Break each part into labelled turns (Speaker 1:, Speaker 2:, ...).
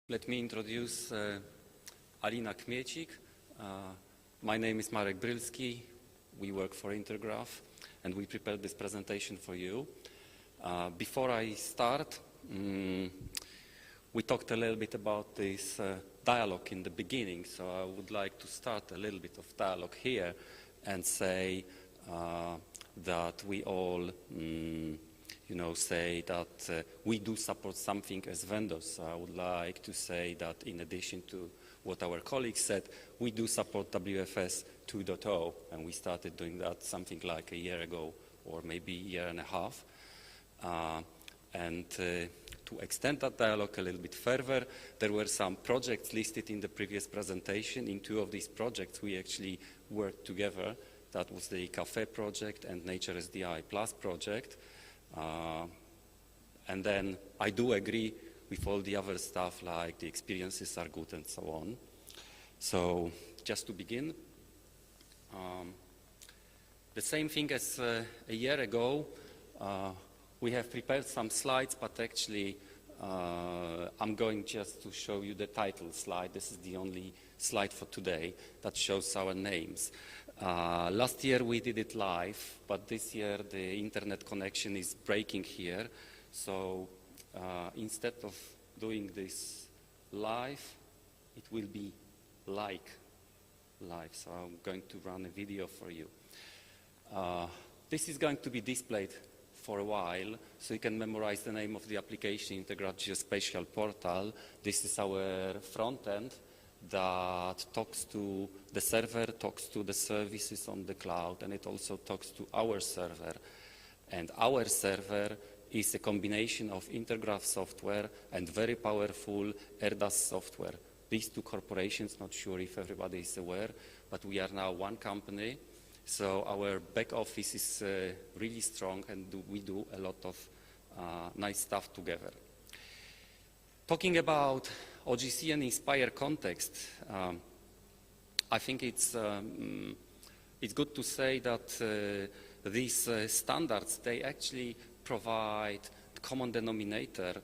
Speaker 1: Let me introduce Alina Kmiecik. My name is Marek Brylski. We work for Intergraph, and we prepared this presentation for you. Before I start, we talked a little bit about this dialogue in the beginning, so I would like to start a little bit of dialogue here and say that we all say that we do support something as vendors. I would like to say that in addition to what our colleagues said, we do support WFS 2.0, and we started doing that something like a year ago or maybe a year and a half. To extend that dialogue a little bit further, there were some projects listed in the previous presentation. In two of these projects, we actually worked together. That was the Cafe project and Nature SDI Plus project. And then I do agree with all the other stuff, like the experiences are good and so on. So just to begin, the same thing as a year ago, we have prepared some slides, but actually I'm going just to show you the title slide. This is the only slide for today that shows our names. Last year we did it live, but this year the internet connection is breaking here. So instead of doing this live, it will be like live. So I'm going to run a video for you. This is going to be displayed for a while, so you can memorize the name of the application, Intergraph Geospatial Portal. This is our front end that talks to the server, talks to the services on the cloud, and it also talks to our server. And our server is a combination of Intergraph software and very powerful ERDAS software. These two corporations, not sure if everybody is aware, but we are now one company. So our back office is really strong, and we do a lot of nice stuff together. Talking about OGC and Inspire context, I think it's good to say that these standards, they actually provide the common denominator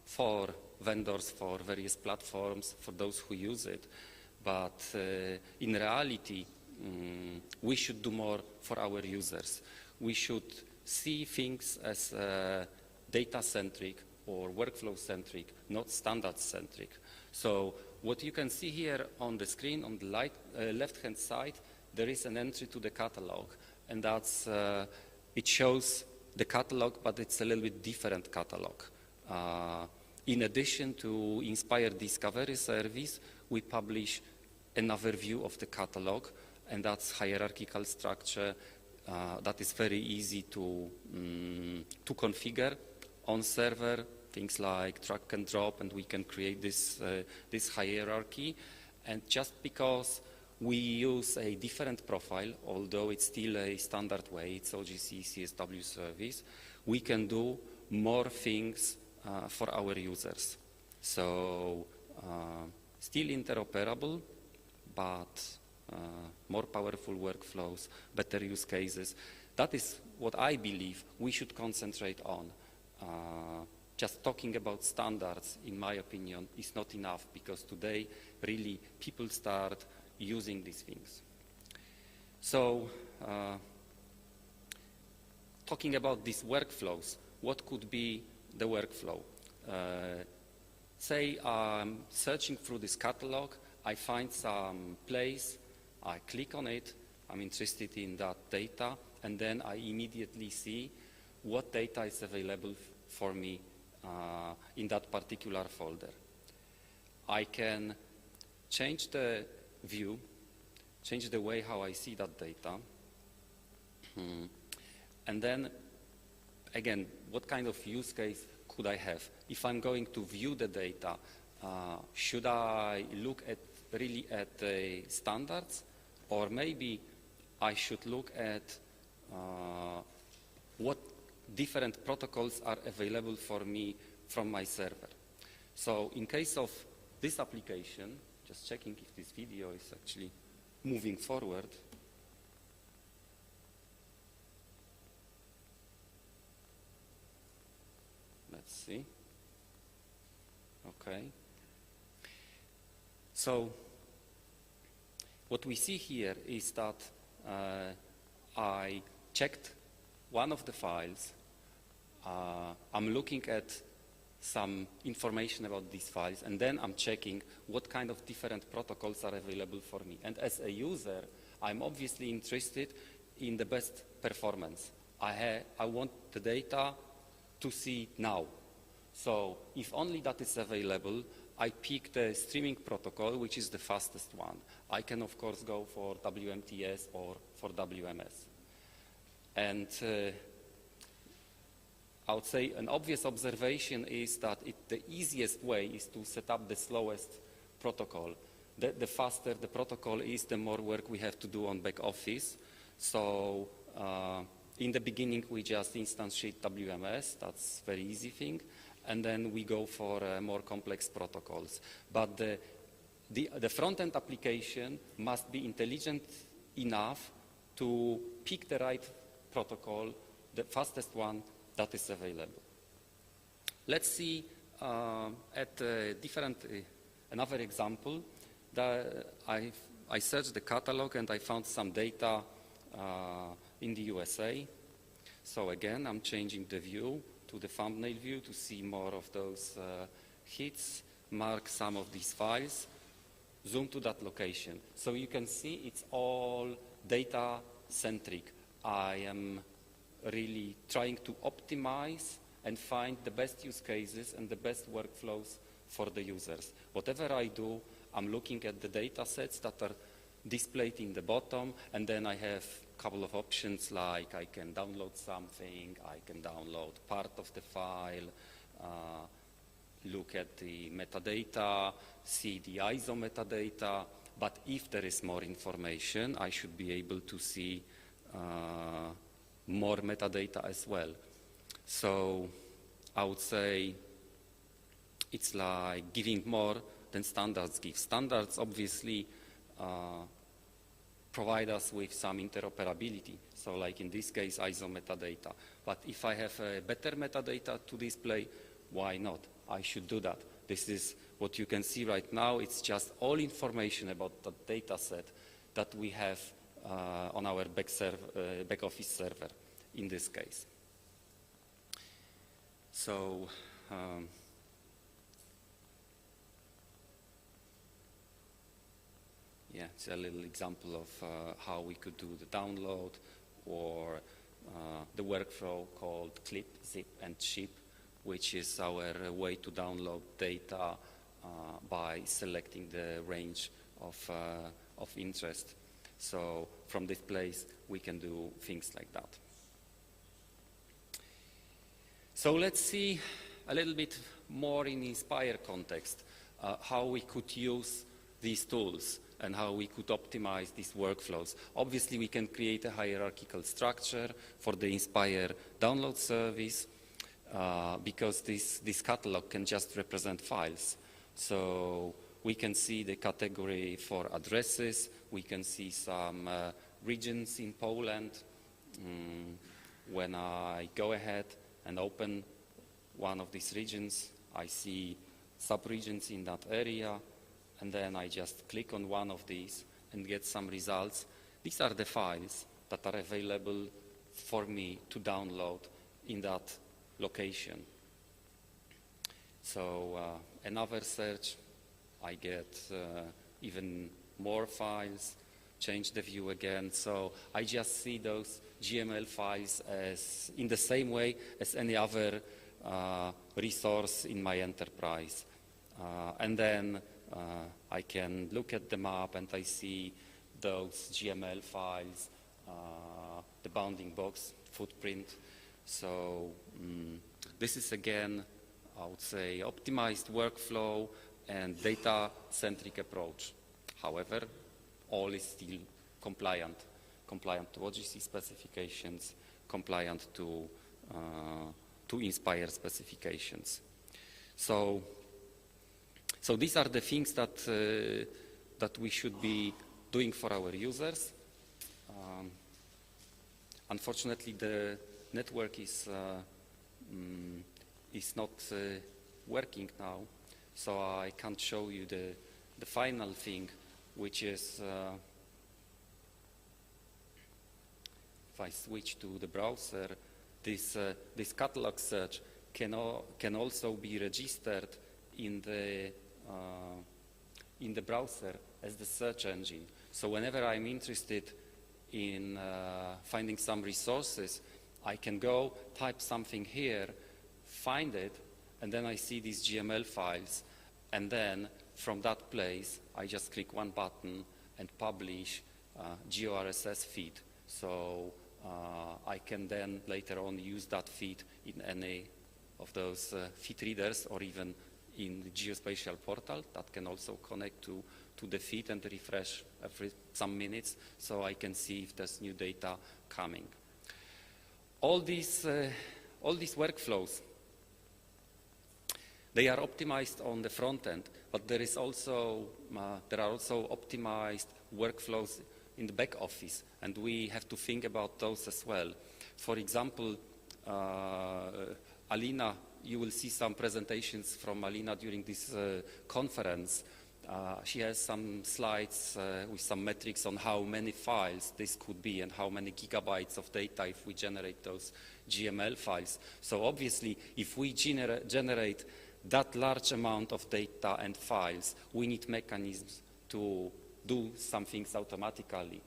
Speaker 1: for vendors, for various platforms, for those who use it. But in reality, we should do more for our users. We should see things as data-centric or workflow-centric, not standard-centric. So what you can see here on the screen, on the left-hand side, there is an entry to the catalog, and that's it shows the catalog, but it's a little bit different catalog. In addition to Inspire Discovery Service, we publish another view of the catalog, and that's hierarchical structure that is very easy to configure on server, things like drag and drop, and we can create this hierarchy. And just because we use a different profile, although it's still a standard way, it's OGC CSW service, we can do more things for our users. So still interoperable, but more powerful workflows, better use cases. That is what I believe we should concentrate on. Just talking about standards, in my opinion, is not enough, because today, really, people start using these things. So, talking about these workflows, what could be the workflow? Say I'm searching through this catalog, I find some place, I click on it, I'm interested in that data, and then I immediately see what data is available for me in that particular folder. I can change the view, change the way how I see that data, and then again, what kind of use case could I have? If I'm going to view the data, should I look really at the standards, or maybe I should look at what different protocols are available for me from my server. So in case of this application, just checking if this video is actually moving forward. Let's see. Okay. So what we see here is that I checked one of the files. I'm looking at some information about these files, and then I'm checking what kind of different protocols are available for me. And as a user, I'm obviously interested in the best performance. I want the data to see it now. So if only that is available, I pick the streaming protocol, which is the fastest one. I can, of course, go for WMTS or for WMS. And I would say an obvious observation is that the easiest way is to set up the slowest protocol. The faster the protocol is, the more work we have to do on back office. So in the beginning, we just instantiate WMS. That's a very easy thing. And then we go for more complex protocols. But the front-end application must be intelligent enough to pick the right protocol, the fastest one that is available. Let's see at another example. I searched the catalog and I found some data in the USA. So again, I'm changing the view to the thumbnail view to see more of those hits, mark some of these files, zoom to that location. So you can see it's all data-centric. I am really trying to optimize and find the best use cases and the best workflows for the users. Whatever I do, I'm looking at the data sets that are displayed in the bottom, and then I have a couple of options like I can download something, I can download part of the file, look at the metadata, see the ISO metadata, but if there is more information, I should be able to see more metadata as well. So I would say it's like giving more than standards give. Standards obviously provide us with some interoperability. So like in this case, ISO metadata. But if I have a better metadata to display, why not? I should do that. This is what you can see right now. It's just all information about the data set that we have on our back office server in this case. So yeah, it's a little example of how we could do the download or the workflow called clip, zip, and ship, which is our way to download data by selecting the range of interest. So from this place, we can do things like that. So let's see a little bit more in Inspire context, how we could use these tools and how we could optimize these workflows. Obviously, we can create a hierarchical structure for the Inspire download service because this catalog can just represent files. So we can see the category for addresses. We can see some regions in Poland. When I go ahead and open one of these regions, I see sub-regions in that area, and then I just click on one of these and get some results. These are the files that are available for me to download in that location. So another search, I get even more files, change the view again. So I just see those GML files as in the same way as any other resource in my enterprise. And then I can look at the map and I see those GML files, the bounding box footprint. So this is again, I would say, optimized workflow and data-centric approach. However, all is still compliant to OGC specifications, compliant to Inspire specifications. So these are the things that we should be doing for our users. Unfortunately, the network is not working now. so I can't show you the final thing, which is, if I switch to the browser, this catalog search can also be registered in the browser as the search engine. So whenever I'm interested in finding some resources, I can go type something here, find it, and then I see these GML files, and then from that place I just click one button and publish GeoRSS feed. So I can then later on use that feed in any of those feed readers, or even in the geospatial portal that can also connect to the feed and refresh every some minutes, so I can see if there's new data coming. All these workflows, they are optimized on the front end, but there are also optimized workflows in the back office, and we have to think about those as well. For example, Alina, you will see some presentations from Alina during this conference. She has some slides with some metrics on how many files this could be and how many gigabytes of data if we generate those GML files. So obviously, if we generate that large amount of data and files, we need mechanisms to do some things automatically.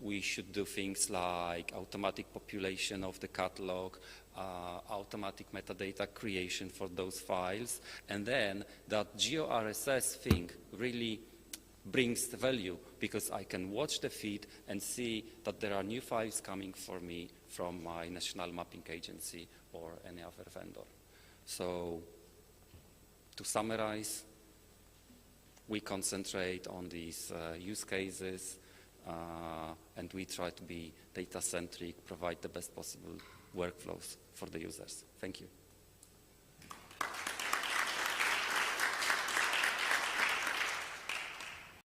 Speaker 1: We should do things like automatic population of the catalog, automatic metadata creation for those files, and then that GeoRSS thing really brings the value, because I can watch the feed and see that there are new files coming for me from my national mapping agency or any other vendor. So to summarize, we concentrate on these use cases, and we try to be data-centric, provide the best possible workflows for the users. Thank you.